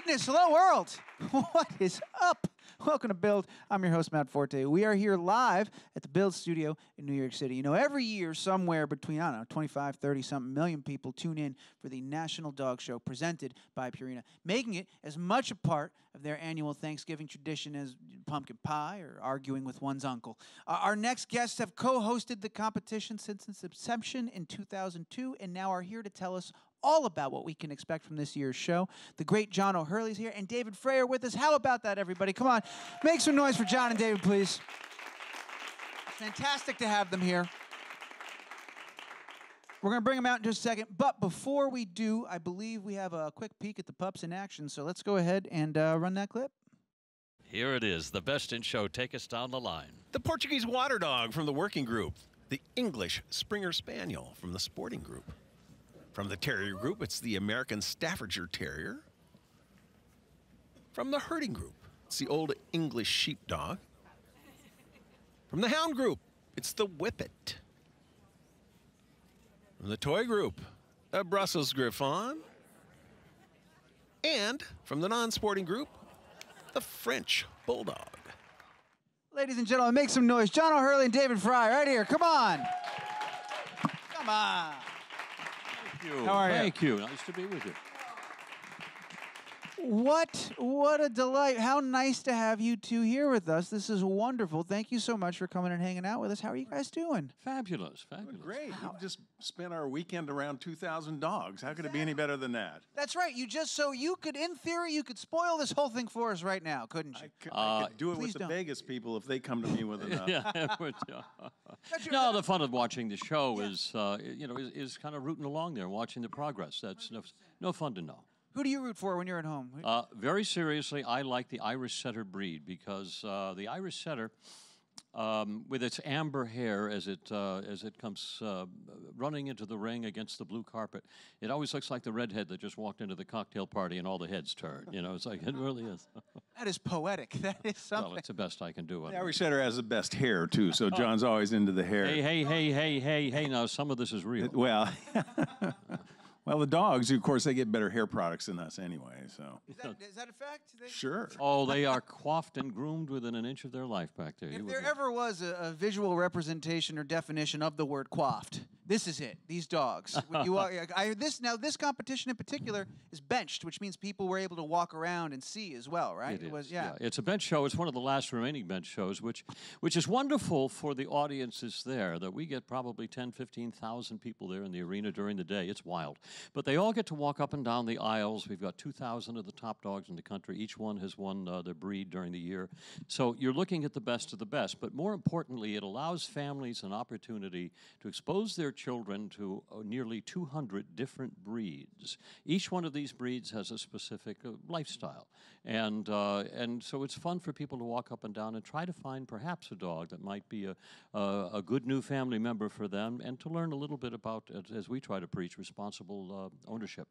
goodness, hello world. What is up? Welcome to Build. I'm your host, Matt Forte. We are here live at the Build studio in New York City. You know, every year somewhere between, I don't know, 25, 30-something million people tune in for the National Dog Show presented by Purina, making it as much a part of their annual Thanksgiving tradition as pumpkin pie or arguing with one's uncle. Our next guests have co-hosted the competition since its inception in 2002 and now are here to tell us all about what we can expect from this year's show. The great John O'Hurley's here, and David Frei are with us. How about that, everybody? Come on, make some noise for John and David, please. Fantastic to have them here. We're going to bring them out in just a second, but before we do, I believe we have a quick peek at the pups in action, so let's go ahead and run that clip. Here it is, the best in show. Take us down the line. The Portuguese Water Dog from the Working Group. The English Springer Spaniel from the Sporting Group. From the Terrier Group, it's the American Staffordshire Terrier. From the Herding Group, it's the Old English Sheepdog. From the Hound Group, it's the Whippet. From the Toy Group, a Brussels Griffon. And from the Non-Sporting Group, the French Bulldog. Ladies and gentlemen, make some noise. John O'Hurley and David Frei, right here. Come on. Come on. Thank you. How are you? Thank you. Nice to be with you. What a delight. How nice to have you two here with us. This is wonderful. Thank you so much for coming and hanging out with us. How are you guys doing? Fabulous. Fabulous. Great. We've just spent our weekend around 2,000 dogs. How could it be any better than that? That's right. You could, in theory, you could spoil this whole thing for us right now, couldn't you? I could do it please with the don't. Vegas people if they come to me with enough. Yeah, but, no, the fun of watching the show is, is kind of rooting along there, watching the progress. That's no fun to know. Who do you root for when you're at home? Very seriously, I like the Irish Setter breed because the Irish Setter, with its amber hair as it comes running into the ring against the blue carpet, it always looks like the redhead that just walked into the cocktail party and all the heads turn. You know, it's like it really is. That is poetic. That is something. Well, it's the best I can do. The Irish Setter has the best hair, too, so John's always into the hair. Hey, now some of this is real. Well, well, the dogs, of course, they get better hair products than us anyway, so. Is that a fact? Sure. Oh, they are coiffed and groomed within an inch of their life back there. If there ever was a visual representation or definition of the word coiffed, this is it. These dogs. When you walk, this competition in particular is benched, which means people were able to walk around and see as well, right? It was, yeah. It's a bench show. It's one of the last remaining bench shows, which is wonderful for the audiences there, that we get probably 10, 15,000 people there in the arena during the day. It's wild. But they all get to walk up and down the aisles. We've got 2,000 of the top dogs in the country. Each one has won their breed during the year. So you're looking at the best of the best. But more importantly, it allows families an opportunity to expose their children to nearly 200 different breeds. Each one of these breeds has a specific lifestyle. And so it's fun for people to walk up and down and try to find perhaps a dog that might be a good new family member for them, and to learn a little bit about, as we try to preach, responsible ownership.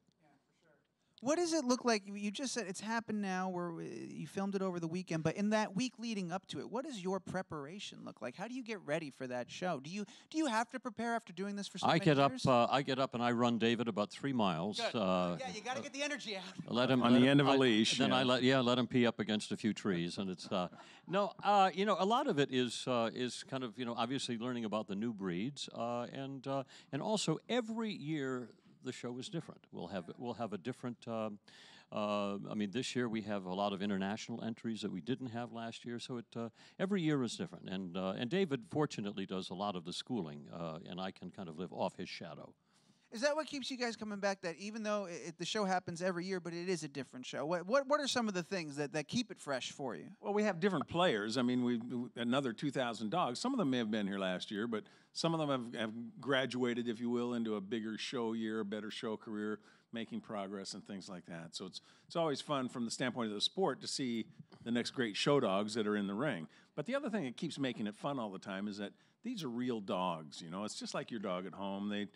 What does it look like? You just said it's happened now, where you filmed it over the weekend, but in that week leading up to it, what does your preparation look like? How do you get ready for that show? Do you have to prepare after doing this for so many years? I get up and I run David about 3 miles. Yeah, you got to get the energy out. Let him on the end of a leash. Then I let him pee up against a few trees, and it's a lot of it is kind of obviously learning about the new breeds, and also every year the show is different. We'll have a different. This year we have a lot of international entries that we didn't have last year. So every year is different. And David fortunately does a lot of the schooling, and I can kind of live off his shadow. Is that what keeps you guys coming back? That even though the show happens every year, but it is a different show. What are some of the things that keep it fresh for you? Well, we have different players. I mean, we another 2,000 dogs. Some of them may have been here last year, but some of them have graduated, if you will, into a bigger show year, a better show career, making progress and things like that. So it's always fun from the standpoint of the sport to see the next great show dogs that are in the ring. But the other thing that keeps making it fun all the time is that these are real dogs. It's just like your dog at home. They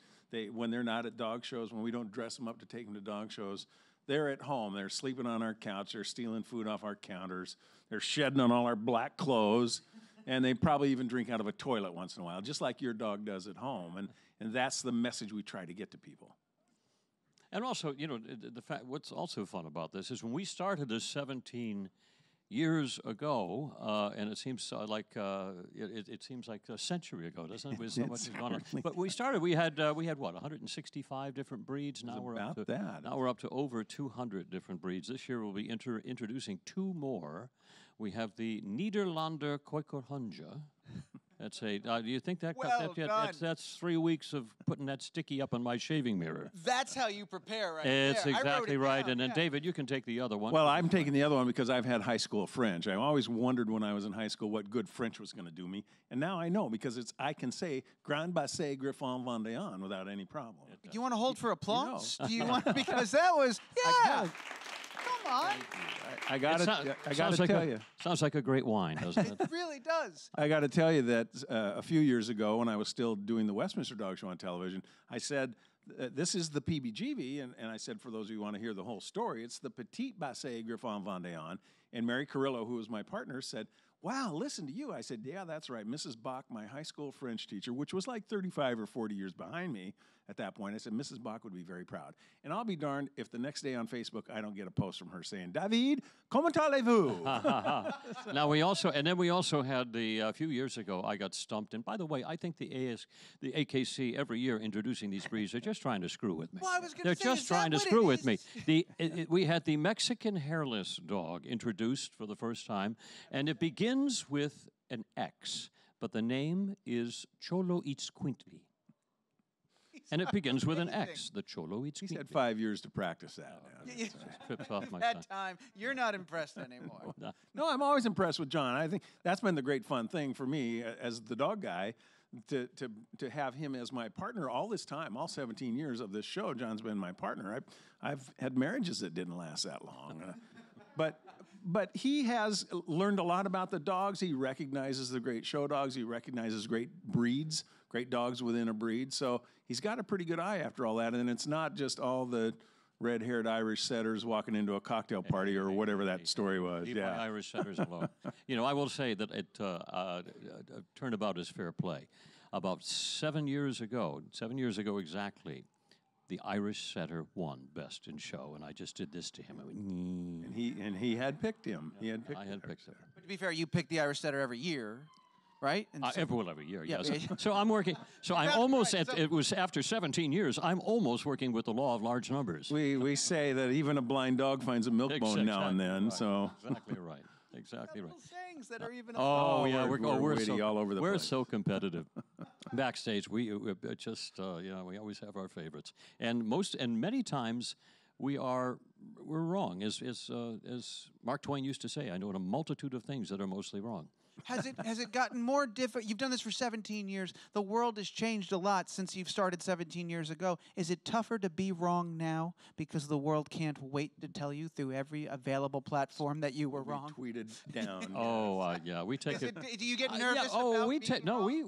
when they're not at dog shows, when we don't dress them up to take them to dog shows, they're at home. They're sleeping on our couch. They're stealing food off our counters. They're shedding on all our black clothes. And they probably even drink out of a toilet once in a while, just like your dog does at home. And that's the message we try to get to people. And also, you know, the fact, what's also fun about this is when we started this 17 years ago, and it seems it seems like a century ago, doesn't it? With so much has gone on. But we started. We had what 165 different breeds. Now we're up to now we're up to over 200 different breeds. This year we'll be introducing 2 more. We have the Nederlander Kooikerhondje. That's a. Do you think that? That's 3 weeks of putting that sticky up on my shaving mirror. That's how you prepare, right? It's exactly right. And then David, you can take the other one. Well, I'm taking the other one because I've had high school French. I always wondered when I was in high school what good French was going to do me, and now I know because I can say Grand Basset Griffon Vendéen without any problem. Do you want to hold for applause? You know. Do you want because that was Come on. I got to tell you. Sounds like a great wine, doesn't it? It really does. I got to tell you that a few years ago, when I was still doing the Westminster Dog Show on television, I said, this is the PBGB, and I said, for those of you who want to hear the whole story, it's the Petit Basset Griffon Vendéen. And Mary Carrillo, who was my partner, said, wow, listen to you. I said, yeah, that's right. Mrs. Bach, my high school French teacher, which was like 35 or 40 years behind me at that point, I said, Mrs. Bach would be very proud. And I'll be darned if the next day on Facebook I don't get a post from her saying, David, comment allez-vous? Now we also had a few years ago, I got stumped. And by the way, I think the AKC every year introducing these breeds are just trying to screw with me. Well, I was They're say, just trying to screw with me. We had the Mexican hairless dog introduced for the first time, and it begins with an X, but the name is Cholo Itzcuintli. And it begins with an X, the Cholo Itzcuintli. He's had 5 years to practice that. Trips off my that time, you're not impressed anymore. No, I'm always impressed with John. I think that's been the great fun thing for me as the dog guy, to have him as my partner all this time, all 17 years of this show. John's been my partner. I've had marriages that didn't last that long. But he has learned a lot about the dogs. He recognizes the great show dogs. He recognizes great breeds, great dogs within a breed. So he's got a pretty good eye after all that. And it's not just all the red-haired Irish setters walking into a cocktail party or whatever that story was. Leave my Irish setters alone. You know, I will say that it turnabout is fair play. About 7 years ago exactly, the Irish setter won best in show, and I just did this to him. I went, and he had picked him. I had picked him. But to be fair, you pick the Irish setter every year, right? And every year, Yeah, yes. yeah. So I'm working. So I'm almost at. It was after 17 years. I'm almost working with the law of large numbers. We say that even a blind dog finds a milk bone now and then. Right. So exactly right. Exactly right. sayings that are even. Oh yeah, we're witty all over the place. We're so competitive. Backstage, we just we always have our favorites, and many times we're wrong. As Mark Twain used to say, I know a multitude of things that are mostly wrong. Has it gotten more difficult? You've done this for 17 years. The world has changed a lot since you've started 17 years ago. Is it tougher to be wrong now because the world can't wait to tell you through every available platform that you were wrong? Tweeted down. Yeah, we take it. Do you get nervous?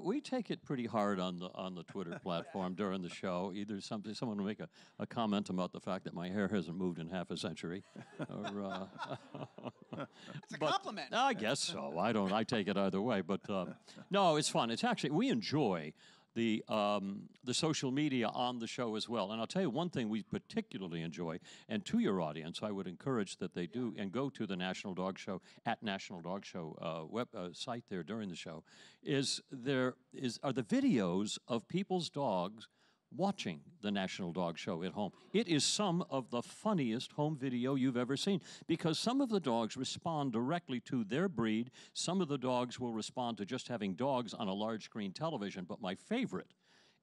We take it pretty hard on the Twitter platform during the show. Either someone will make a comment about the fact that my hair hasn't moved in half a century, or it's a compliment. I guess so. I take it either way, but no, it's fun. It's actually, we enjoy the social media on the show as well. And I'll tell you one thing we particularly enjoy, and to your audience, I would encourage that they do and go to the National Dog Show at National Dog Show site there during the show. Are the videos of people's dogs watching the National Dog Show at home. It is some of the funniest home video you've ever seen, because some of the dogs respond directly to their breed. Some of the dogs will respond to just having dogs on a large screen television. But my favorite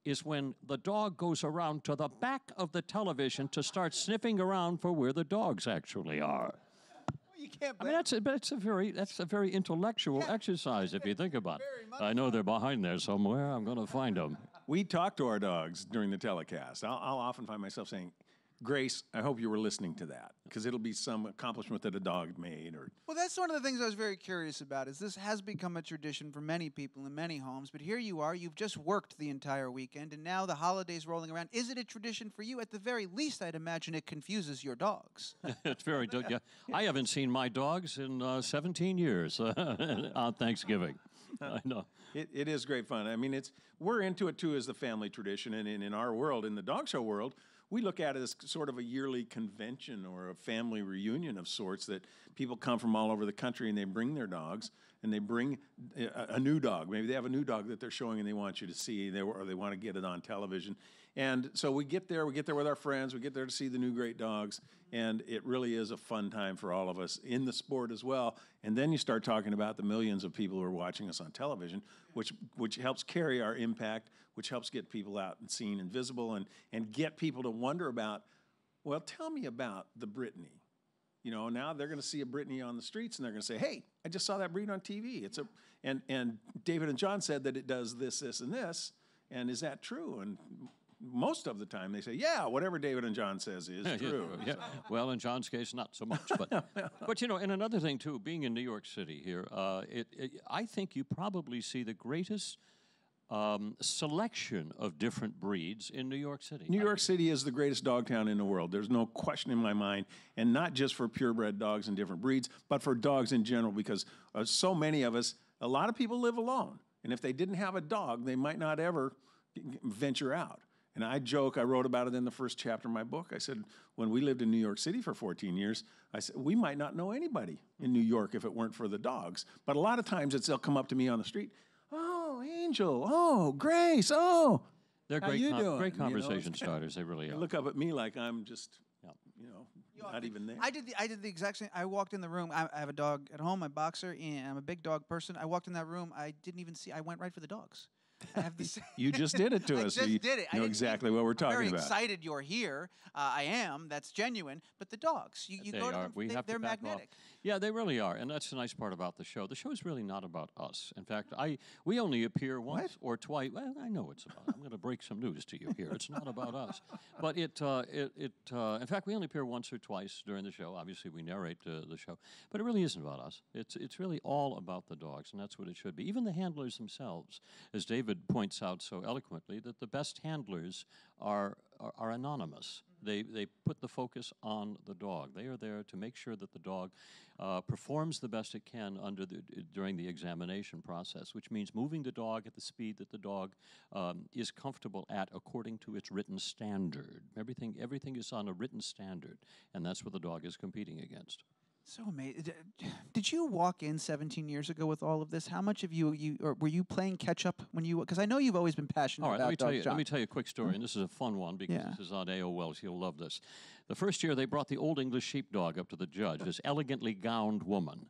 is when the dog goes around to the back of the television to start sniffing around for where the dogs actually are. You can't. I mean, that's a very intellectual exercise if you think about it. I know they're behind there somewhere. I'm going to find them. We talk to our dogs during the telecast. I'll often find myself saying, Grace, I hope you were listening to that, because it'll be some accomplishment that a dog made. Well, that's one of the things I was very curious about, is this has become a tradition for many people in many homes, but here you are, you've just worked the entire weekend, and now the holidays rolling around. Is it a tradition for you? At the very least, I'd imagine it confuses your dogs. It's very, yeah. I haven't seen my dogs in 17 years on Thanksgiving. I know. It is great fun. I mean, we're into it, too, as the family tradition, and in our world, in the dog show world, we look at it as sort of a yearly convention or a family reunion of sorts that people come from all over the country and they bring their dogs and they bring a new dog. Maybe they have a new dog that they're showing and they want you to see, or they want to get it on television. And so we get there with our friends, we get there to see the new great dogs, and it really is a fun time for all of us in the sport as well. And then you start talking about the millions of people who are watching us on television, which helps carry our impact, which helps get people out and seen and visible, and get people to wonder about, well, tell me about the Brittany. You know, now they're going to see a Brittany on the streets, and they're going to say, hey, I just saw that breed on TV. And David and John said that it does this, this, and this, and is that true? And most of the time they say, yeah, whatever David and John says is true. Yeah. Well, in John's case, not so much. But you know, and another thing, too, being in New York City here, I think you probably see the greatest selection of different breeds in New York City. New York City is the greatest dog town in the world. There's no question in my mind, and not just for purebred dogs and different breeds, but for dogs in general, because so many of us, a lot of people live alone, and if they didn't have a dog, they might not ever venture out. And I joke, I wrote about it in the first chapter of my book. I said, when we lived in New York City for 14 years, I said, we might not know anybody in New York if it weren't for the dogs. But a lot of times they'll come up to me on the street, oh, Angel, oh, Grace, oh, they're how you doing? Great conversation starters, they really are. Look up at me like I'm just, not even there. I did the exact same. I walked in the room. I have a dog at home, my boxer, and I'm a big dog person. I walked in that room. I didn't even see. I went right for the dogs. I have these. You just did it to us. I just did it. You know exactly what we're talking I'm very about. excited you're here. I am. That's genuine. But the dogs, you go to them, they're magnetic. Yeah, they really are, and that's the nice part about the show. The show is really not about us. In fact, we only appear once or twice. Well, I know it's about. I'm going to break some news to you here. It's not about us, but in fact, we only appear once or twice during the show. Obviously, we narrate the show, but it really isn't about us. It's really all about the dogs, and that's what it should be. Even the handlers themselves, as David points out so eloquently, that the best handlers are anonymous. They put the focus on the dog. They are there to make sure that the dog performs the best it can during the examination process, which means moving the dog at the speed that the dog is comfortable at according to its written standard. Everything is on a written standard, and that's what the dog is competing against. So amazing. Did you walk in 17 years ago with all of this? How much of or were you playing catch up when you? Because I know you've always been passionate about dogs. Let me tell you a quick story, and this is a fun one because this is on AOL. You'll love this. The first year they brought the Old English Sheepdog up to the judge, this elegantly gowned woman.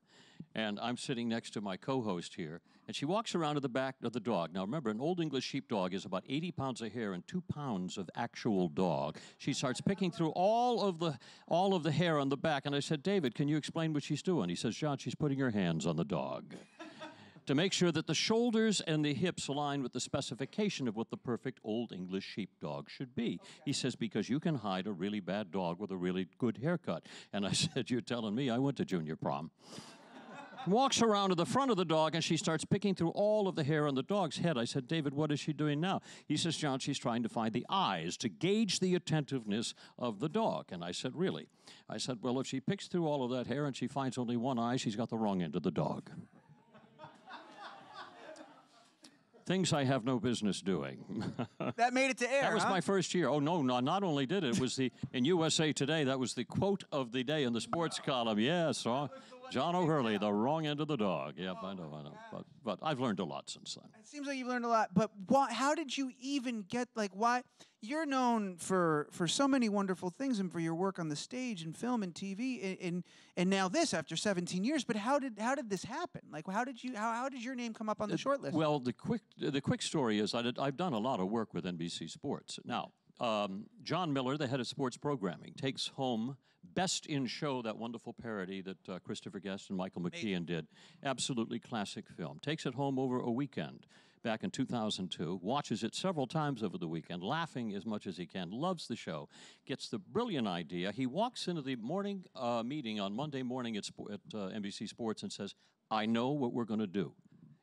And I'm sitting next to my co-host here, and she walks around to the back of the dog. Now, remember, an Old English Sheepdog is about 80 pounds of hair and 2 pounds of actual dog. She starts picking through all of the hair on the back, and I said, David, can you explain what she's doing? He says, John, she's putting her hands on the dog to make sure that the shoulders and the hips align with the specification of what the perfect Old English Sheepdog should be. He says, because you can hide a really bad dog with a really good haircut. And I said, you're telling me I went to junior prom. Walks around to the front of the dog, and she starts picking through all of the hair on the dog's head. I said, David, what is she doing now? He says, John, she's trying to find the eyes to gauge the attentiveness of the dog. And I said, really? I said, well, if she picks through all of that hair and she finds only one eye, she's got the wrong end of the dog. Things I have no business doing. That made it to air. That was my first year. Oh, no, not only did it was in USA Today, that was the quote of the day in the sports column. Yes, John O'Hurley, the wrong end of the dog. Yep, I know. But I've learned a lot since then. It seems like you've learned a lot. But how did you even get, why? You're known for so many wonderful things and for your work on the stage and film and TV and now this after 17 years. But how did this happen? How did your name come up on the short list? Well, the quick story is I've done a lot of work with NBC Sports. Now, John Miller, the head of sports programming, takes home Best in Show, that wonderful parody that Christopher Guest and Michael McKeon did. Absolutely classic film. Takes it home over a weekend back in 2002, watches it several times over the weekend, laughing as much as he can, loves the show, gets the brilliant idea. He walks into the morning meeting on Monday morning at NBC Sports and says, I know what we're going to do.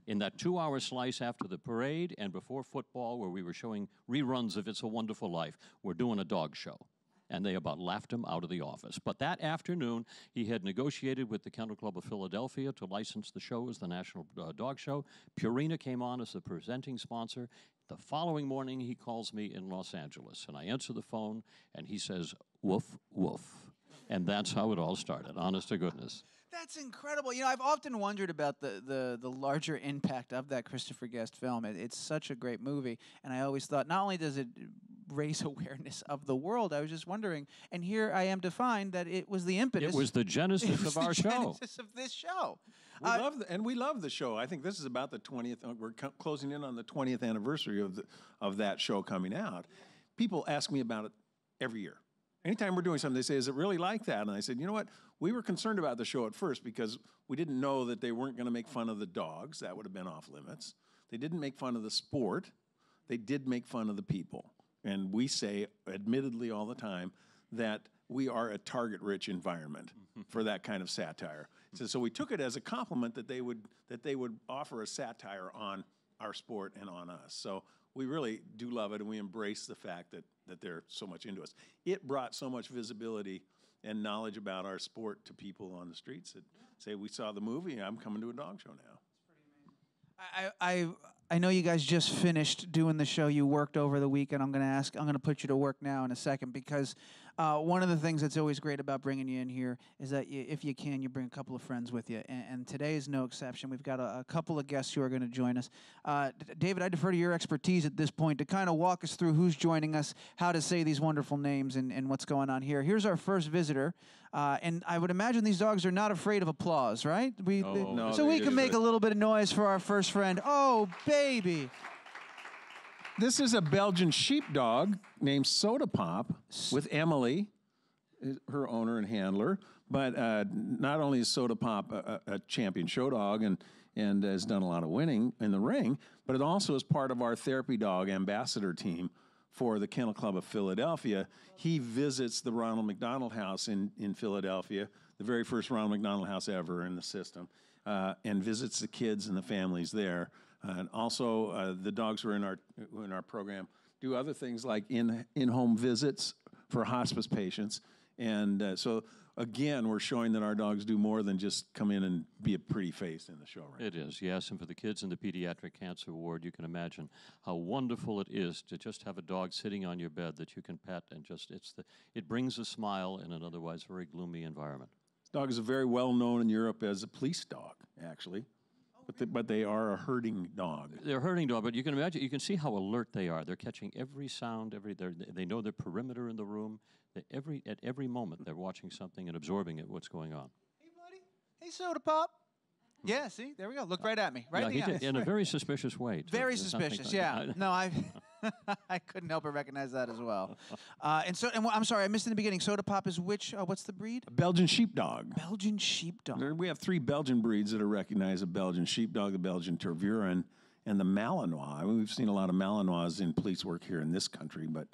In that 2-hour slice after the parade and before football where we were showing reruns of It's a Wonderful Life, we're doing a dog show. and they about laughed him out of the office. But that afternoon, he had negotiated with the Kennel Club of Philadelphia to license the show as the National Dog Show. Purina came on as the presenting sponsor. The following morning, he calls me in Los Angeles, and I answer the phone, and he says, "Woof, woof." And that's how it all started, honest to goodness. That's incredible. You know, I've often wondered about the larger impact of that Christopher Guest film. It's such a great movie, and I always thought not only does it raise awareness of the world, I was just wondering, and here I am to find that it was the impetus. It was the genesis of our show. Genesis of this show. We love the show. I think this is about the 20th. We're closing in on the 20th anniversary of that show coming out. People ask me about it every year. Anytime we're doing something, they say, "Is it really like that?" And I said, "You know what? We were concerned about the show at first because we didn't know that they weren't going to make fun of the dogs. That would have been off limits. They didn't make fun of the sport. They did make fun of the people. And we say, admittedly all the time, that we are a target-rich environment for that kind of satire. So we took it as a compliment that they would offer a satire on our sport and on us. So we really do love it, and we embrace the fact that they're so much into us. It brought so much visibility and knowledge about our sport to people on the streets that say, "We saw the movie, I'm coming to a dog show now." I know you guys just finished doing the show. You worked over the weekend. I'm going to put you to work now in a second because one of the things that's always great about bringing you in here is that if you can, you bring a couple of friends with you. And today is no exception. We've got a couple of guests who are going to join us. David, I defer to your expertise at this point to kind of walk us through who's joining us, how to say these wonderful names, and what's going on here. Here's our first visitor. And I would imagine these dogs are not afraid of applause, right? So we can make a little bit of noise for our first friend. Oh, baby. This is a Belgian sheepdog named Soda Pop with Emily, her owner and handler. But not only is Soda Pop a champion show dog and has done a lot of winning in the ring, but it also is part of our therapy dog ambassador team for the Kennel Club of Philadelphia. He visits the Ronald McDonald House in Philadelphia, the very first Ronald McDonald House ever in the system, and visits the kids and the families there. And also, the dogs who are in our program do other things like in-home visits for hospice patients. And so, again, we're showing that our dogs do more than just come in and be a pretty face in the show. Right? It is, yes. And for the kids in the Pediatric Cancer Ward, you can imagine how wonderful it is to just have a dog sitting on your bed that you can pet and it brings a smile in an otherwise very gloomy environment. This dog is very well known in Europe as a police dog, actually. But they are a herding dog. They're a herding dog, but you can imagine, you can see how alert they are. They're catching every sound, they know their perimeter in the room. At every moment, they're watching something and absorbing it, what's going on. Hey, buddy. Hey, Soda Pop. Yeah, see? There we go. Look right at me. Right in the eyes. In a very suspicious way. Very suspicious, yeah. No, I couldn't help but recognize that as well. And I'm sorry, I missed in the beginning. Soda Pop is which? What's the breed? A Belgian sheepdog. Belgian sheepdog. We have 3 Belgian breeds that are recognized: a Belgian sheepdog, the Belgian Tervuren, and the Malinois. I mean, we've seen a lot of Malinois in police work here in this country, but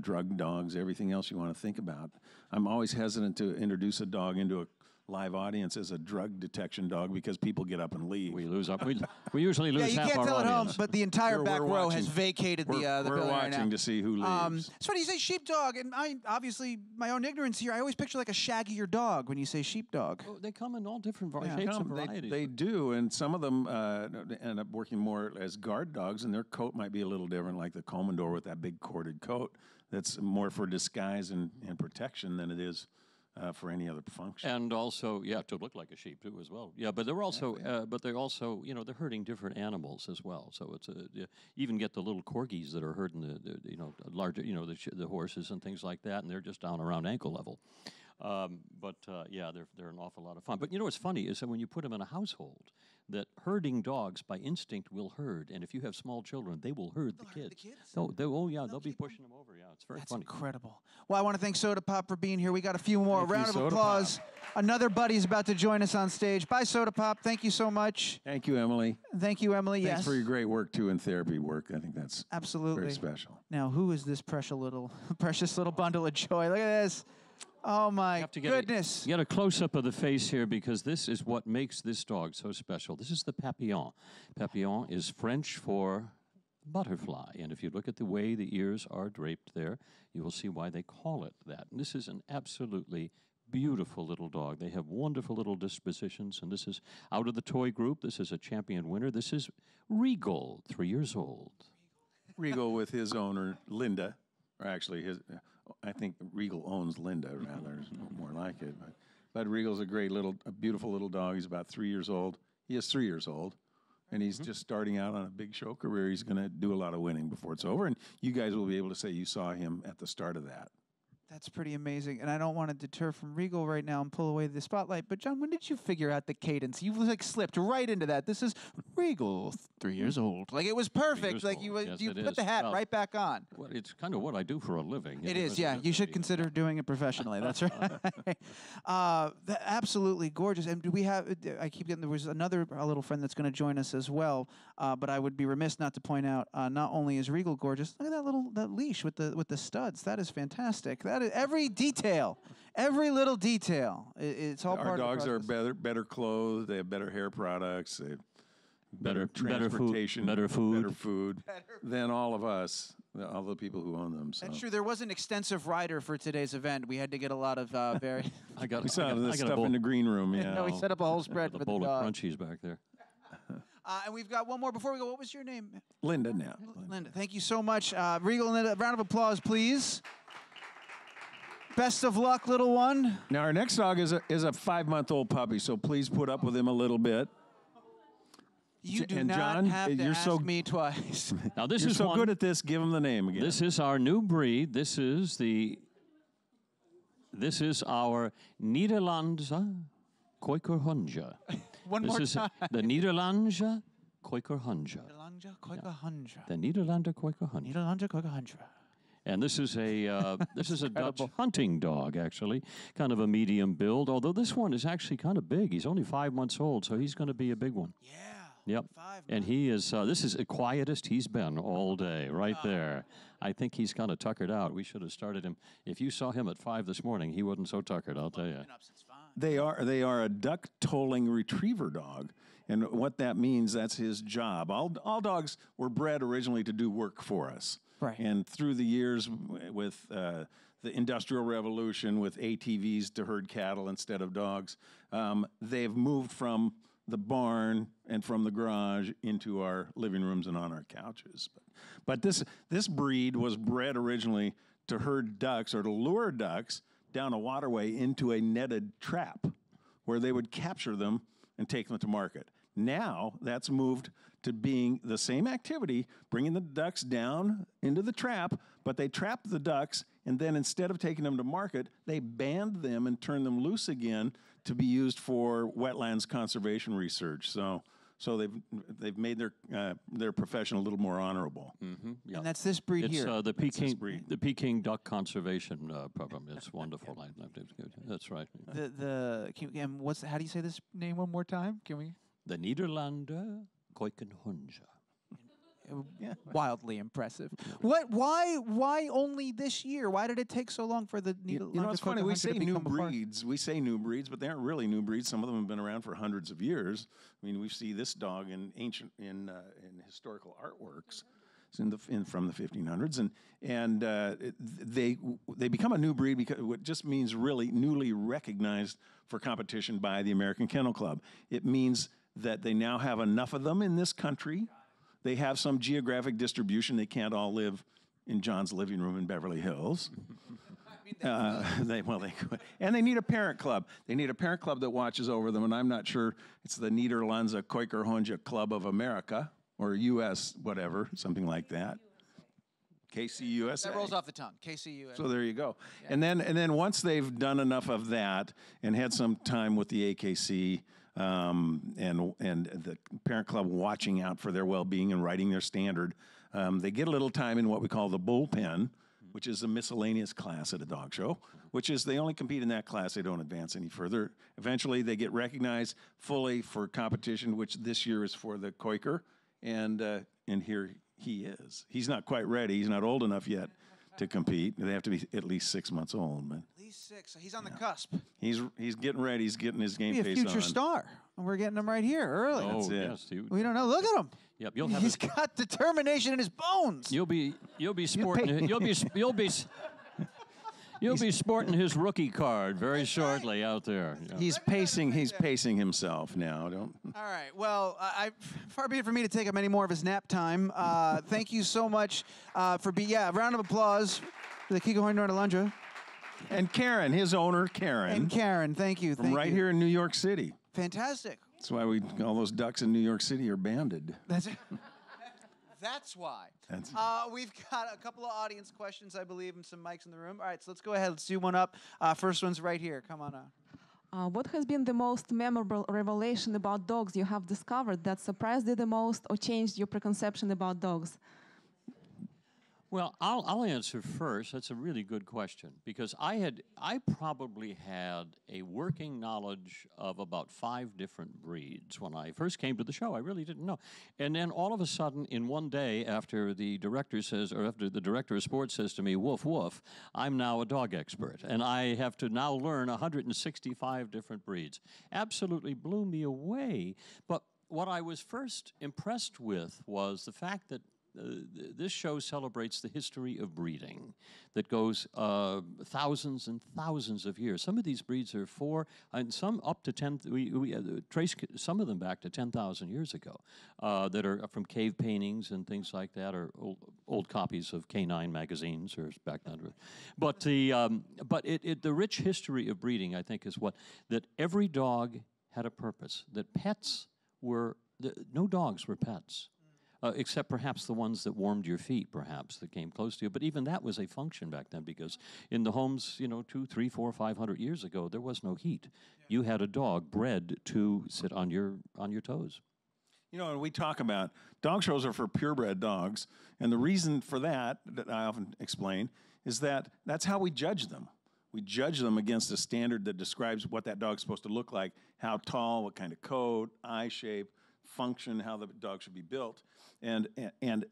drug dogs, everything else you want to think about. I'm always hesitant to introduce a dog into a live audience as a drug detection dog because people get up and leave. We usually lose half our audience. Yeah, you can't tell at home, but the entire back row has vacated the building We're right watching now. to see who leaves. It's funny you say sheepdog, and obviously my own ignorance here, I always picture like a shaggier dog when you say sheepdog. Oh, they come in all different shapes and varieties. They do, and some of them end up working more as guard dogs, and their coat might be a little different, like the Commodore with that big corded coat. That's more for disguise and protection than it is for any other function. And also, to look like a sheep too as well. Yeah, but they're also, they're herding different animals as well. So it's even get the little corgis that are herding the larger, the horses and things like that, and they're just down around ankle level. They're an awful lot of fun. But what's funny is that when you put them in a household, that herding dogs by instinct will herd, and if you have small children, they will herd the kids. They'll be pushing them over. Yeah, it's very funny. That's incredible. Well, I want to thank Soda Pop for being here. We got a few more. Round of applause. Another buddy's about to join us on stage. Bye, Soda Pop. Thank you so much. Thank you, Emily. Thank you, Emily. Thanks for your great work too in therapy work. I think that's absolutely very special. Now, who is this precious little bundle of joy? Look at this. Oh, my goodness. Get a close-up of the face here because this is what makes this dog so special. This is the Papillon. Papillon is French for butterfly. And if you look at the way the ears are draped there, you will see why they call it that. And this is an absolutely beautiful little dog. They have wonderful little dispositions, and this is out of the toy group. This is a champion winner. This is Regal, 3 years old. Regal with his owner, Linda, or actually I think Regal owns Linda, rather, is more like it. But Regal's a beautiful little dog. He's about 3 years old. He is 3 years old, and he's just starting out on a big show career. He's going to do a lot of winning before it's over, and you guys will be able to say you saw him at the start of that. That's pretty amazing. And I don't want to deter from Regal right now and pull away the spotlight. But, John, when did you figure out the cadence? You like slipped right into that. This is Regal, 3 years old. Like, it was perfect. Like, you put the hat right back on. Well, it's kind of what I do for a living. It is, yeah. You should consider doing it professionally. That's right. Absolutely gorgeous. And do we have, I keep getting, there was another little friend that's going to join us as well. But I would be remiss not to point out, not only is Regal gorgeous, look at that leash with the studs. That is fantastic. That is every detail, every little detail. It's all part of the process. Our dogs are better clothed. They have better hair products. They have better transportation, better food than all of us, all the people who own them. So. That's true. There was an extensive rider for today's event. We had to get a lot of very. We saw this stuff in the green room. Yeah. No, we set up a whole spread for the bowl dog. of crunchies back there. And we've got one more before we go. What was your name? Linda. Now. Linda. Thank you so much, Regal. Linda, a round of applause, please. Best of luck, little one. Now, our next dog is a 5-month-old puppy, so please put up with him a little bit. You do and not John, have to ask me twice. Now, this you're is so good at this. Give him the name again. This is our new breed. This is our Nederlandse Kooikerhondje. One more time. The Nederlandse Kooikerhondje. Nederlandse Kooikerhondje. The Nederlandse Kooikerhondje. Nederlandse Kooikerhondje. And this is a Dutch hunting dog, actually, kind of a medium build. Although this one is actually kind of big. He's only 5 months old, so he's going to be a big one. Yeah. Yep. And he is. This is the quietest he's been all day, right there. I think he's kind of tuckered out. We should have started him. If you saw him at 5 this morning, he wasn't so tuckered. I'll tell you. They are a duck tolling retriever dog. And what that means, that's his job. All dogs were bred originally to do work for us. Right. And through the years, with the Industrial Revolution, with ATVs to herd cattle instead of dogs, they've moved from the barn and from the garage into our living rooms and on our couches. But this breed was bred originally to herd ducks or to lure ducks down a waterway into a netted trap where they would capture them and take them to market. Now that's moved to being the same activity, bringing the ducks down into the trap, but they trap the ducks, and then instead of taking them to market, they band them and turn them loose again to be used for wetlands conservation research. So they've made their profession a little more honorable. Mm-hmm. Yep. And that's this breed here. It's the Peking Duck Conservation Program. It's wonderful. That's right. How do you say this name one more time? Can we? The Nederlandse Kooikerhondje. Wildly impressive. Why only this year? Why did it take so long for the Nederlandse it's funny. We say to new become a part? breeds. We say new breeds, but they aren't really new breeds. Some of them have been around for hundreds of years. I mean, we see this dog in historical artworks from the 1500s, and they become a new breed because it just means really newly recognized for competition by the American Kennel Club. It means that they now have enough of them in this country. They have some geographic distribution. They can't all live in John's living room in Beverly Hills. And they need a parent club. They need a parent club that watches over them, and I'm not sure it's the Nederlandse Kooikerhondje Club of America or U.S. whatever, something like that. KCUSA. That rolls off the tongue. KCUSA. So there you go. Yeah. And then once they've done enough of that and had some time with the AKC and the parent club watching out for their well-being and writing their standard, they get a little time in what we call the bullpen, which is a miscellaneous class at a dog show, which is they only compete in that class. They don't advance any further. Eventually, they get recognized fully for competition, which this year is for the Kooiker, and here he is. He's not quite ready. He's not old enough yet to compete. They have to be at least 6 months old. But At least 6. So he's on the cusp. he's getting ready. He's getting his game Be a face future on. star. And we're getting him right here early. Oh, it. yes. We don't know. Look at him. Yep, you'll have He's got determination in his bones. You'll be sporting you'll be sporting his rookie card very shortly out there. Yeah. He's pacing himself now. Don't. All right. Well, far be it for me to take up any more of his nap time. Thank you so much for being. Yeah, a round of applause for the Kiko Horn Alundra. And Karen, his owner, Karen. And Karen, thank you. From right here in New York City. Fantastic. That's why all those ducks in New York City are banded. That's why. We've got a couple of audience questions, I believe, and some mics in the room. All right, so let's go ahead. Let's do one up. First one's right here. Come on up. What has been the most memorable revelation about dogs you have discovered that surprised you the most or changed your preconception about dogs? Well, I'll answer first. That's a really good question because I probably had a working knowledge of about 5 different breeds when I first came to the show. I really didn't know. And then all of a sudden, in one day, after the director of sports says to me, "Woof woof," I'm now a dog expert, and I have to now learn 165 different breeds. Absolutely blew me away. But what I was first impressed with was the fact that this show celebrates the history of breeding that goes thousands and thousands of years. Some of these breeds are 4, and some up to 10. We trace some of them back to 10,000 years ago that are from cave paintings and things like that, or old copies of Canine magazines or back then. But the rich history of breeding, I think, is that every dog had a purpose. That pets were no dogs were pets. Except perhaps the ones that warmed your feet, perhaps, that came close to you. But even that was a function back then because in the homes, 200, 300, 400, 500 years ago, there was no heat. Yeah. You had a dog bred to sit on your toes. And we talk about dog shows are for purebred dogs. And the reason for that I often explain, is that that's how we judge them. We judge them against a standard that describes what that dog's supposed to look like, how tall, what kind of coat, eye shape, function, how the dog should be built. And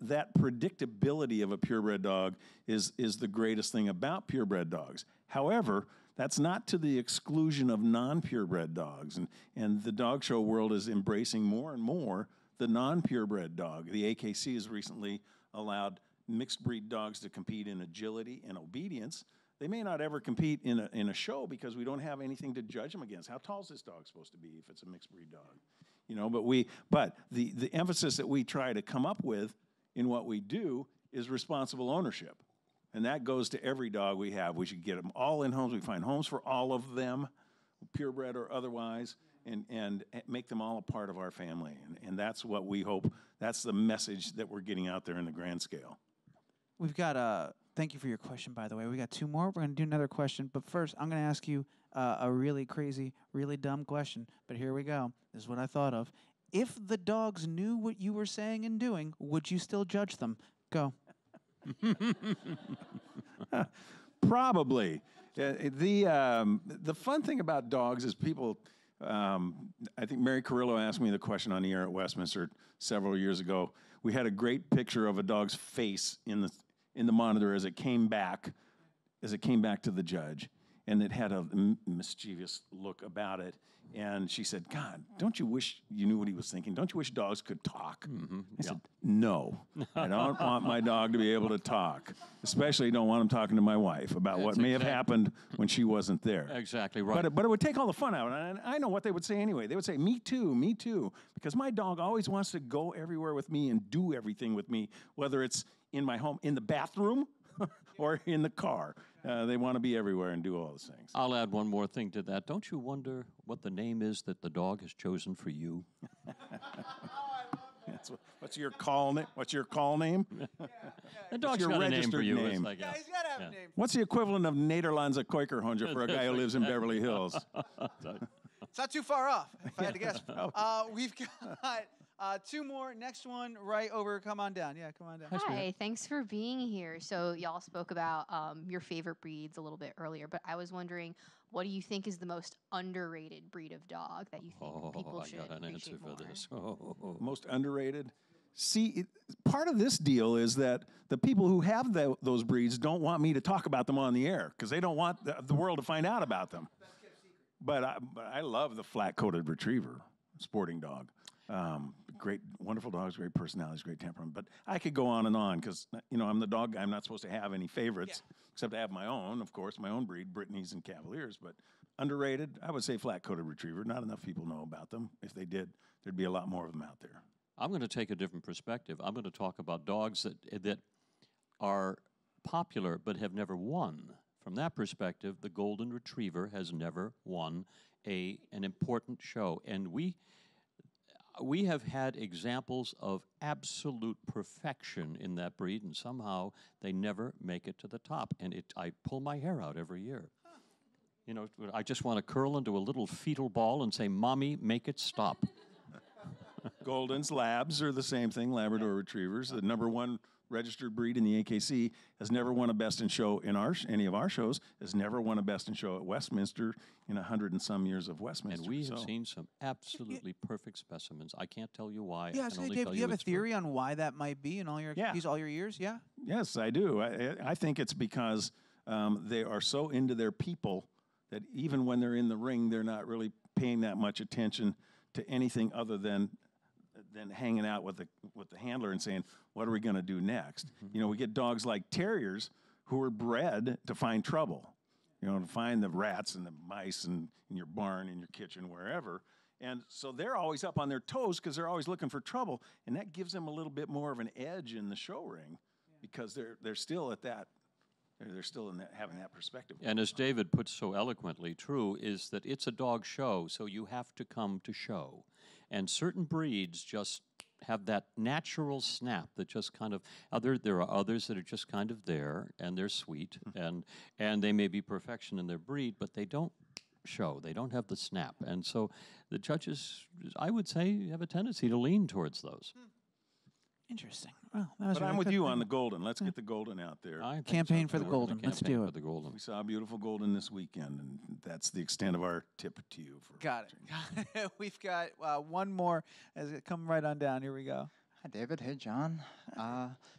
that predictability of a purebred dog is the greatest thing about purebred dogs. However, that's not to the exclusion of non-purebred dogs. And the dog show world is embracing more and more the non-purebred dog. The AKC has recently allowed mixed breed dogs to compete in agility and obedience. They may not ever compete in a show because we don't have anything to judge them against. How tall is this dog supposed to be if it's a mixed breed dog? But the emphasis that we try to come up with in what we do is responsible ownership. And that goes to every dog we have. We should get them all in homes. We find homes for all of them, purebred or otherwise, and make them all a part of our family. And that's what we hope. That's the message that we're getting out there in the grand scale. We've got thank you for your question, by the way. We got 2 more. We're going to do another question. But first, I'm going to ask you a really crazy, really dumb question. But here we go. This is what I thought of. If the dogs knew what you were saying and doing, would you still judge them? Go. Probably. The fun thing about dogs is people, I think Mary Carrillo asked me the question on the air at Westminster several years ago. We had a great picture of a dog's face in the monitor as it came back to the judge, and it had a mischievous look about it. And she said, "God, don't you wish you knew what he was thinking? Don't you wish dogs could talk?" Mm-hmm. I said, "No, I don't want my dog to be able to talk. Especially don't want him talking to my wife about what may have happened when she wasn't there." Exactly right. But it would take all the fun out. And I know what they would say anyway. They would say, me too, because my dog always wants to go everywhere with me and do everything with me, whether it's in my home, in the bathroom, or in the car. They want to be everywhere and do all those things. I'll add one more thing to that. Don't you wonder what the name is that the dog has chosen for you? What's your call name? What's your call name? The dog's got a name for you. Name? Yeah, he's got to have a name. What's the equivalent of Nederlandse Keukerhondje for a guy who lives in Beverly Hills? It's not too far off, if I had to guess. We've got 2 more. Next one right over. Come on down. Yeah, come on down. Hi, thanks for being here. So y'all spoke about your favorite breeds a little bit earlier, but I was wondering, what do you think is the most underrated breed of dog that you think people should I got an answer appreciate for more? this. Most underrated? See, part of this deal is that the people who have those breeds don't want me to talk about them on the air because they don't want the world to find out about them. But I love the flat-coated retriever, sporting dog. Great, wonderful dogs, great personalities, great temperament. But I could go on and on because, you know, I'm the dog guy. I'm not supposed to have any favorites, except to have my own, of course, my own breed, Brittany's and Cavaliers. But underrated, I would say flat-coated retriever. Not enough people know about them. If they did, there'd be a lot more of them out there. I'm going to take a different perspective. I'm going to talk about dogs that are popular but have never won. From that perspective, the Golden Retriever has never won an important show. And we have had examples of absolute perfection in that breed, and somehow they never make it to the top. And I pull my hair out every year. You know, I just want to curl into a little fetal ball and say, "Mommy, make it stop." Goldens, Labs are the same thing, Labrador Retrievers. The #1 registered breed in the AKC has never won a Best in Show in any of our shows, has never won a Best in Show at Westminster in 100 and some years of Westminster. And we have seen some absolutely perfect specimens. I can't tell you why. Yeah, I so can only Dave, tell do you have a it's true. theory on why that might be in all your years? Yeah. Yes, I do. I think it's because they are so into their people that even when they're in the ring, they're not really paying that much attention to anything other than hanging out with the handler and saying, what are we going to do next? You know, we get dogs like terriers who are bred to find trouble, you know, to find the rats and the mice in your barn, in your kitchen, wherever. And so they're always up on their toes because they're always looking for trouble. And that gives them a little bit more of an edge in the show ring because they're still at that. They're still in that, having that perspective. And as David puts so eloquently, true is that it's a dog show, so you have to come to show. And certain breeds just have that natural snap that just kind of, there are others that are just kind of there, and they're sweet, and they may be perfection in their breed, but they don't show. They don't have the snap. And so the judges, I would say, have a tendency to lean towards those. Interesting. Well, that was But I'm with you on the Golden. Let's get the Golden out there. I think Campaign so. for the We're Golden. gonna Let's campaign do for it. the Golden. We saw a beautiful Golden this weekend, and that's the extent of our tip to you. Got it. We've got one more as it come right on down. Here we go. Hi, David. Hey, John.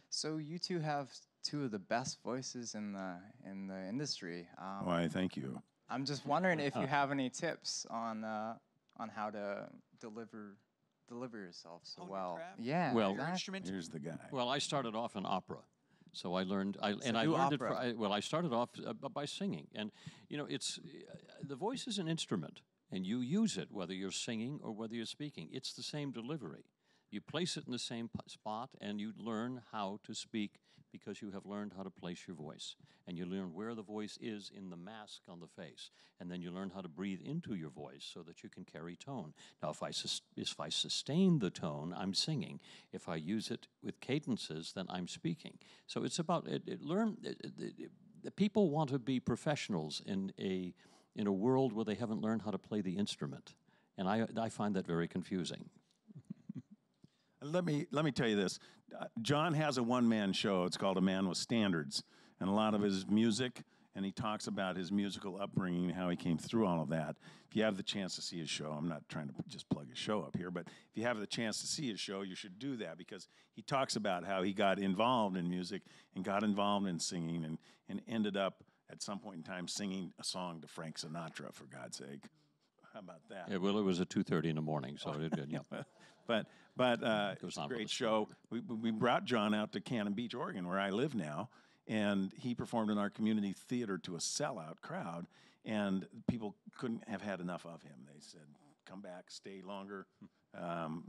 So you two have two of the best voices in the industry. Why, thank you. I'm just wondering if you have any tips on how to deliver yourself so Hone your well. craft? Yeah. Well, Your exactly. instrument. Here's the guy. Well, I started off in opera. So I learned, I do learned it. opera. I started off by singing, and you know, it's the voice is an instrument, and you use it whether you're singing or whether you're speaking. It's the same delivery. You place it in the same spot, and you learn how to speak because you have learned how to place your voice, and you learn where the voice is in the mask on the face, and then you learn how to breathe into your voice so that you can carry tone. Now, if I sustain the tone, I'm singing. If I use it with cadences, then I'm speaking. So it's about people want to be professionals in a world where they haven't learned how to play the instrument, and I find that very confusing. Let me tell you this. John has a one-man show. It's called A Man with Standards, and a lot of his music, and he talks about his musical upbringing, how he came through all of that. If you have the chance to see his show, I'm not trying to just plug his show up here, but if you have the chance to see his show, you should do that because he talks about how he got involved in music and got involved in singing and ended up at some point in time singing a song to Frank Sinatra, for God's sake. How about that? Yeah, well, it was at 2:30 in the morning, so it did. Yeah. But it's a on for great the show. We brought John out to Cannon Beach, Oregon, where I live now, and he performed in our community theater to a sellout crowd, and people couldn't have had enough of him. They said, come back, stay longer.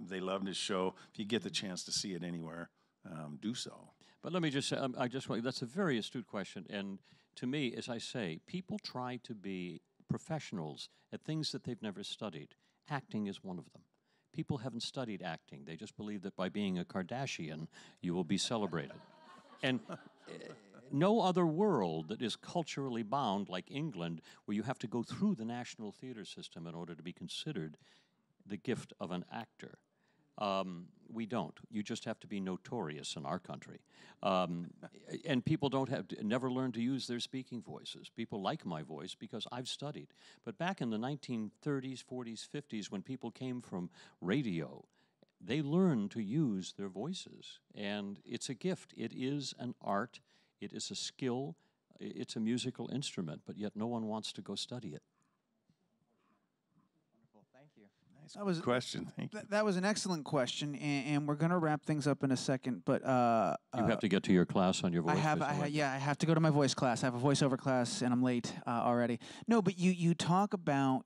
They loved his show. If you get the chance to see it anywhere, do so. But let me just say, that's a very astute question, and to me, as I say, people try to be professionals at things that they've never studied. Acting is one of them. People haven't studied acting. They just believe that by being a Kardashian, you will be celebrated. And no other world that is culturally bound like England, where you have to go through the national theater system in order to be considered the gift of an actor. We don't. You just have to be notorious in our country. And people never learn to use their speaking voices. People like my voice because I've studied. But back in the 1930s, 40s, 50s, when people came from radio, they learn to use their voices. And it's a gift. It is an art. It is a skill. It's a musical instrument, but yet no one wants to go study it. Wonderful. Thank you. Nice That was- question. Thank you. That was an excellent question, and we're going to wrap things up in a second. But You have to get to your class on your voice. I have to go to my voice class. I have a voiceover class, and I'm late already. No, but you talk about,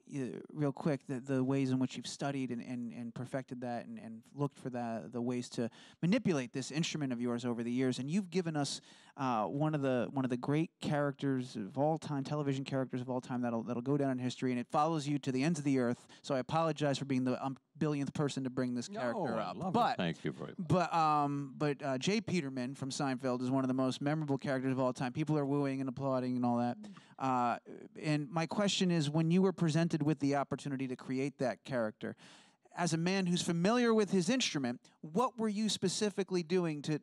real quick, the ways in which you've studied and perfected that and looked for the ways to manipulate this instrument of yours over the years. And you've given us one of the great characters of all time, television characters of all time that'll go down in history, and it follows you to the ends of the earth. So I apologize for being the billionth person to bring this character up. I love but it. Thank you very much. But Jay Peterman from Seinfeld is one of the most memorable characters of all time. People are wooing and applauding and all that. And my question is, when you were presented with the opportunity to create that character, as a man who's familiar with his instrument, what were you specifically doing to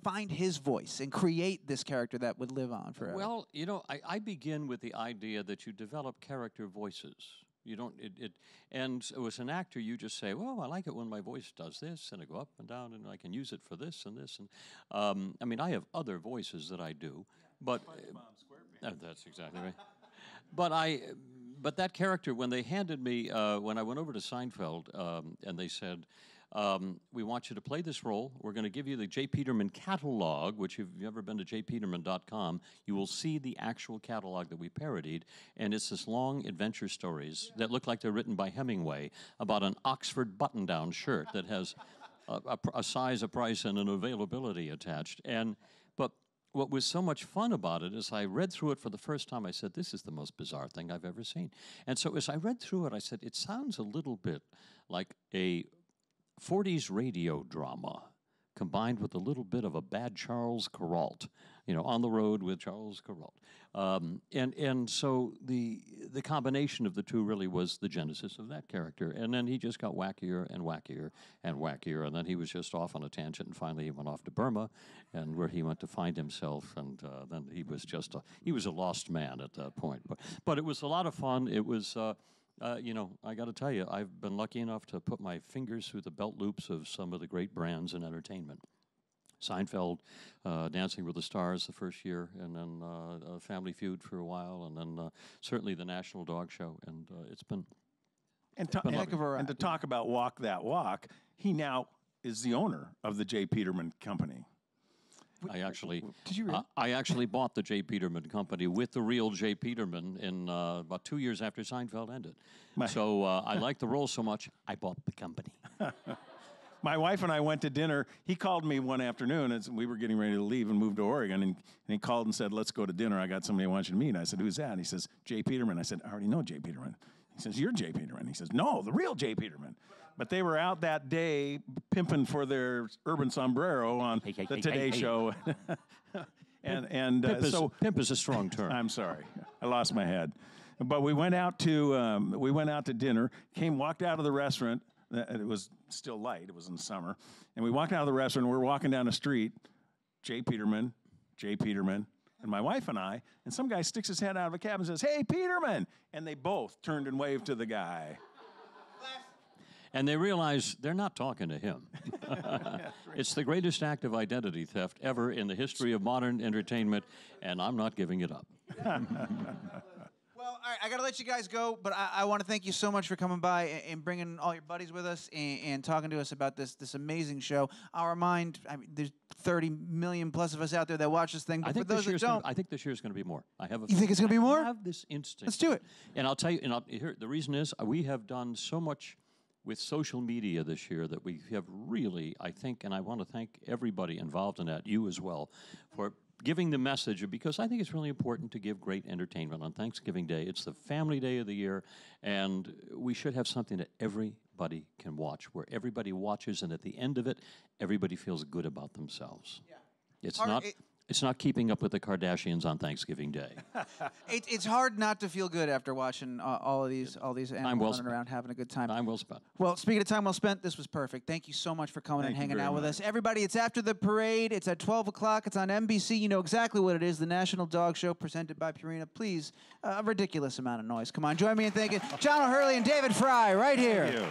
find his voice and create this character that would live on forever? Well, I begin with the idea that you develop character voices. You don't, and so as an actor, you just say, well, I like it when my voice does this, and I go up and down, and I can use it for this and this. And I mean, I have other voices that I do, but that's exactly right. But that character, when they handed me, when I went over to Seinfeld, and they said, we want you to play this role. We're going to give you the J. Peterman catalog, which if you've ever been to jpeterman.com, you will see the actual catalog that we parodied. And it's this long adventure stories that look like they're written by Hemingway about an Oxford button-down shirt that has a size, a price, and an availability attached. But what was so much fun about it is I read through it for the first time. I said, this is the most bizarre thing I've ever seen. And so as I read through it, I said, it sounds a little bit like a 40s radio drama combined with a little bit of a bad Charles Kuralt, On the Road with Charles Kuralt. And so the combination of the two really was the genesis of that character. And then he just got wackier and wackier and wackier. And then he was just off on a tangent. And finally he went off to Burma, and where he went to find himself. And then he was just he was a lost man at that point. But it was a lot of fun. It was... I got to tell you, I've been lucky enough to put my fingers through the belt loops of some of the great brands in entertainment. Seinfeld, Dancing with the Stars the first year, and then Family Feud for a while, and then certainly the National Dog Show, and it's been And to talk about Walk That Walk, he now is the owner of the J. Peterman Company. I actually, Did you really? I actually bought the J. Peterman Company with the real J. Peterman in about 2 years after Seinfeld ended. So I liked the role so much, I bought the company. My wife and I went to dinner. He called me one afternoon as we were getting ready to leave and move to Oregon, and he called and said, let's go to dinner. I got somebody I want you to meet. And I said, who's that? And he says, J. Peterman. I said, I already know J. Peterman. He says, you're J. Peterman. He says, no, the real J. Peterman. But they were out that day pimping for their urban sombrero on the Today Show. Pimp is a strong term. I'm sorry, I lost my head. But we went out to dinner. Walked out of the restaurant. It was still light. It was in summer, and we walked out of the restaurant. We're walking down the street. J. Peterman, and my wife and I. And some guy sticks his head out of a cab and says, "Hey, Peterman!" And they both turned and waved to the guy. And they realize they're not talking to him. It's the greatest act of identity theft ever in the history of modern entertainment, and I'm not giving it up. Well, all right, I got to let you guys go, but I want to thank you so much for coming by and bringing all your buddies with us and talking to us about this amazing show. I'll remind, there's 30 million plus of us out there that watch this thing, but for those that don't... I think this year's going to be more. You think it's going to be more? I have this instinct. Let's do it. And I'll tell you, here, the reason is we have done so much with social media this year that we have really, I think, and I want to thank everybody involved in that, you as well, for giving the message, because I think it's really important to give great entertainment on Thanksgiving Day. It's the family day of the year, and we should have something that everybody can watch, where everybody watches, and at the end of it, everybody feels good about themselves. Yeah. It's not keeping up with the Kardashians on Thanksgiving Day. It's hard not to feel good after watching all these animals running around having a good time. Time well spent. Well, speaking of time well spent, this was perfect. Thank you so much for coming and hanging out with us. Everybody, it's after the parade. It's at 12 o'clock. It's on NBC. You know exactly what it is, the National Dog Show presented by Purina. Please, a ridiculous amount of noise. Come on, join me in thanking John O'Hurley and David Frei right here. Thank you.